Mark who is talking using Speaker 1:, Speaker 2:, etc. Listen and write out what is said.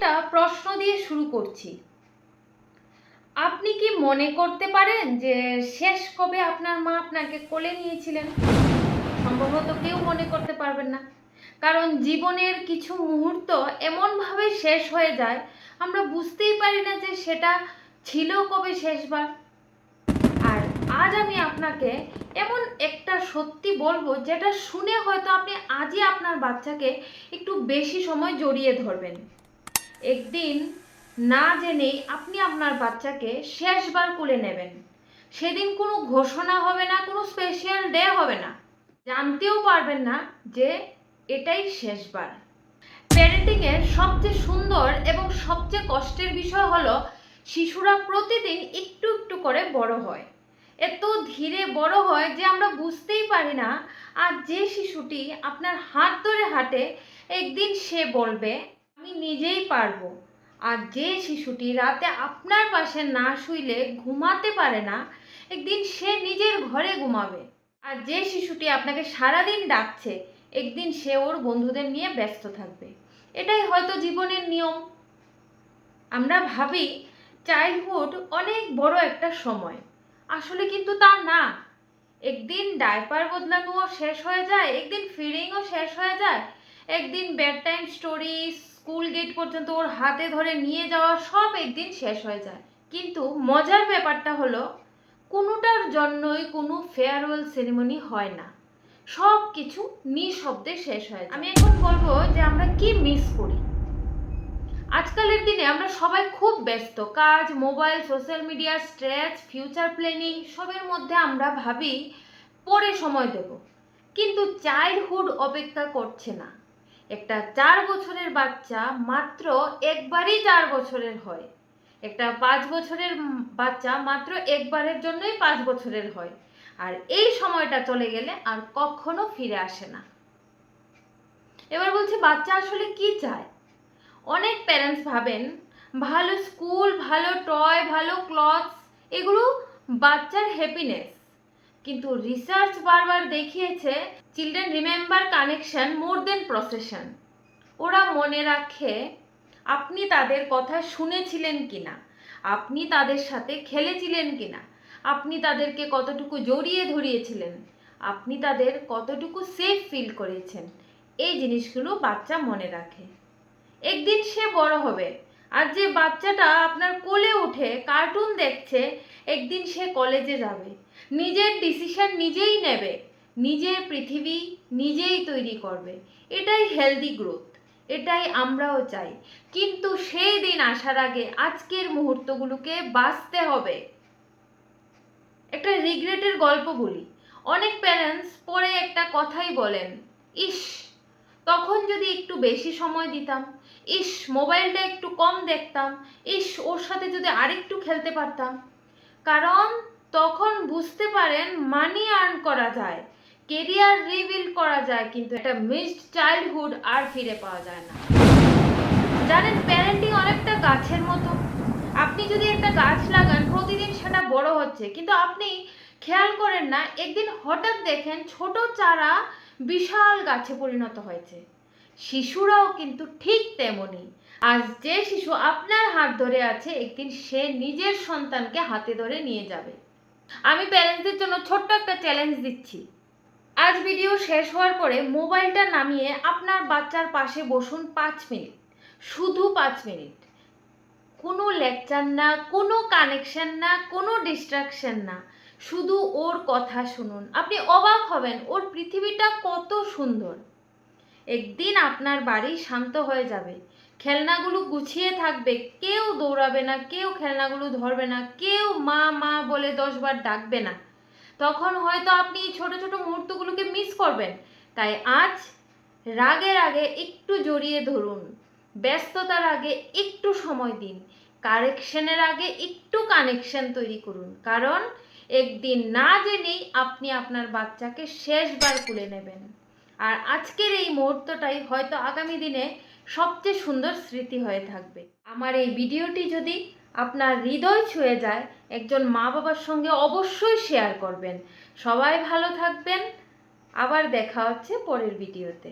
Speaker 1: একটা প্রশ্ন দিয়ে শুরু করছি। আপনি কি মনে করতে পারেন যে শেষ কবে আপনার মা আপনাকে কোলে নিয়েছিলেন? সম্ভবত কেউ মনে করতে পারবেন না, কারণ জীবনের কিছু মুহূর্ত এমনভাবে শেষ হয়ে যায় আমরা বুঝতেই পারি না যে সেটা ছিল কবে শেষবার। আর আজ আমি আপনাকে এমন একটা সত্যি বলবো যেটা শুনে হয়তো আপনি আজই আপনার বাচ্চাকে একটু বেশি সময় জড়িয়ে ধরবেন। একদিন না জেনেই আপনি আপনার বাচ্চাকে শেষবার কোলে নেবেন। সেদিন কোনো ঘোষণা হবে না, কোনো স্পেশাল ডে হবে না, জানতেও পারবেন না যে এটাই শেষবার। প্যারেন্টিংয়ের সবচেয়ে সুন্দর এবং সবচেয়ে কষ্টের বিষয় হলো শিশুরা প্রতিদিন একটু একটু করে বড় হয়। এত ধীরে বড় হয় যে আমরা বুঝতেই পারি না। আর যে শিশুটি আপনার হাত ধরে হাঁটে, একদিন সে বলবে আমি নিজেই পারবো। আর যে শিশুটি রাতে আপনার পাশে না শুইলে ঘুমাতে পারে না, একদিন সে নিজের ঘরে ঘুমাবে। আর যে শিশুটি আপনাকে সারাদিন ডাকছে, একদিন সে ওর বন্ধুদের নিয়ে ব্যস্ত থাকবে। এটাই হয়তো জীবনের নিয়ম। আমরা ভাবি চাইল্ডহুড অনেক বড় একটা সময়, আসলে কিন্তু তা না। একদিন ডাইপার বদলানোও শেষ হয়ে যায়, একদিন ফিডিংও শেষ হয়ে যায়, একদিন bed time story, school gate পর্যন্ত ওর হাতে ধরে নিয়ে যাওয়া সব একদিন শেষ হয়ে যায়। কিন্তু মজার ব্যাপারটা হলো কোনোটার জন্যই কোনো ফেয়ারওয়েল সেরিমনি হয় না, সব কিছু নিঃশব্দে শেষ হয়ে যায়। আমি এখন বলবো যে আমরা কি মিস করি। আজকালের দিনে আমরা সবাই খুব ব্যস্ত, কাজ, mobile, social media, stress, future planning সবের মধ্যে আমরা ভাবি পরে সময় দেব। কিন্তু চাইল্ডহুড অপেক্ষা করছে না। একটা 4 বছরের বাচ্চা মাত্র একবারই 4 বছরের হয়। একটা 5 বছরের বাচ্চা মাত্র একবারের জন্যই 5 বছরের হয়। আর এই সময়টা চলে গেলে আর কখনো ফিরে আসে না। এবার বলছি, বাচ্চা আসলে কি চায়? অনেক প্যারেন্টস ভাবেন ভালো স্কুল, ভালো টয়, ভালো ক্লথস এগুলো বাচ্চার হ্যাপিনেস। কিন্তু রিসার্চ বারবার দেখিয়েছে চিলড্রেন রিমেম্বার কানেকশন মোর দেন প্রসেশন। ওরা মনে রাখে আপনি তাদের কথা শুনেছিলেন কিনা, আপনি তাদের সাথে খেলেছিলেন কিনা, আপনি তাদেরকে কতটুকু জড়িয়ে ধরিয়েছিলেন, আপনি তাদের কতটুকু সেফ ফিল করিয়েছেন। এই জিনিসগুলো বাচ্চা মনে রাখে। একদিন সে বড় হবে, আর যে বাচ্চাটা আপনার কোলে উঠে কার্টুন দেখছে, একদিন সে কলেজে যাবে, নিজের ডিসিশন নিজেই নেবে, নিজের পৃথিবী নিজেই তৈরি করবে। এটাই হেলদি গ্রোথ, এটাই আমরাও চাই। কিন্তু সেই দিন আসার আগে আজকের মুহূর্তগুলোকে বাঁচতে হবে। একটা রিগ্রেটের গল্প বলি। অনেক প্যারেন্টস পরে একটা কথাই বলেন, ইস তখন যদি একটু বেশি সময় দিতাম, ইস মোবাইলটা একটু কম দেখতাম, ইস ওর সাথে যদি আরেকটু খেলতে পারতাম। কারণ তখন বুঝতে পারেন মানি আর্ন করা যায়, কেরিয়ার রিবিল্ড করা যায়, কিন্তু একটা মিসড চাইল্ডহুড আর ফিরে পাওয়া যায় না। জানেন, প্যারেন্টিং অনেকটা গাছের মতো। আপনি যদি একটা গাছ লাগান, প্রতিদিন সেটা বড় হচ্ছে, কিন্তু আপনি খেয়াল করেন না, একদিন হঠাৎ দেখেন ছোট চারা বিশাল গাছে পরিণত হয়েছে। শিশুরাও কিন্তু ঠিক তেমনই। আজ যে শিশু আপনার হাত ধরে আছে, একদিন সে নিজের সন্তানকে হাতে ধরে নিয়ে যাবে। আমি প্যারেন্টসদের জন্য ছোট্ট একটা চ্যালেঞ্জ দিচ্ছি। আজ ভিডিও শেষ হওয়ার পরে মোবাইলটা নামিয়ে আপনার বাচ্চার পাশে বসুন 5 মিনিট, শুধু 5 মিনিট। কোনো লেকচার না, কোনো কানেকশন না, কোনো ডিস্ট্রাকশন না, শুধু ওর কথা শুনুন। আপনি অবাক হবেন ওর পৃথিবীটা কত সুন্দর। একদিন আপনার বাড়ি শান্ত হয়ে যাবে, খেলনাগুলো গুছিয়ে থাকবে, কেউ দৌড়াবে না, কেউ খেলনাগুলো ধরবে না, কেউ মা মা বলে 10 বার ডাকবে না। তখন হয়তো আপনি ছোট ছোট মুহূর্তগুলোকে মিস করবেন। তাই আজ রাগের আগে একটু জড়িয়ে ধরুন, ব্যস্ততার আগে একটু সময় দিন, কারেকশনের আগে একটু কানেকশন তৈরি করুন। কারণ একদিন না জেনেই আপনি আপনার বাচ্চাকে শেষবার তুলে নেবেন। আর আজকের এই মুহূর্তটাই হয়তো আগামী দিনে সবচেয়ে সুন্দর স্মৃতি হয়ে থাকবে। আমার এই ভিডিওটি যদি আপনার হৃদয় ছুঁয়ে যায়, একজন মা বাবার সঙ্গে অবশ্যই শেয়ার করবেন। সবাই ভালো থাকবেন। আবার দেখা হচ্ছে পরের ভিডিওতে।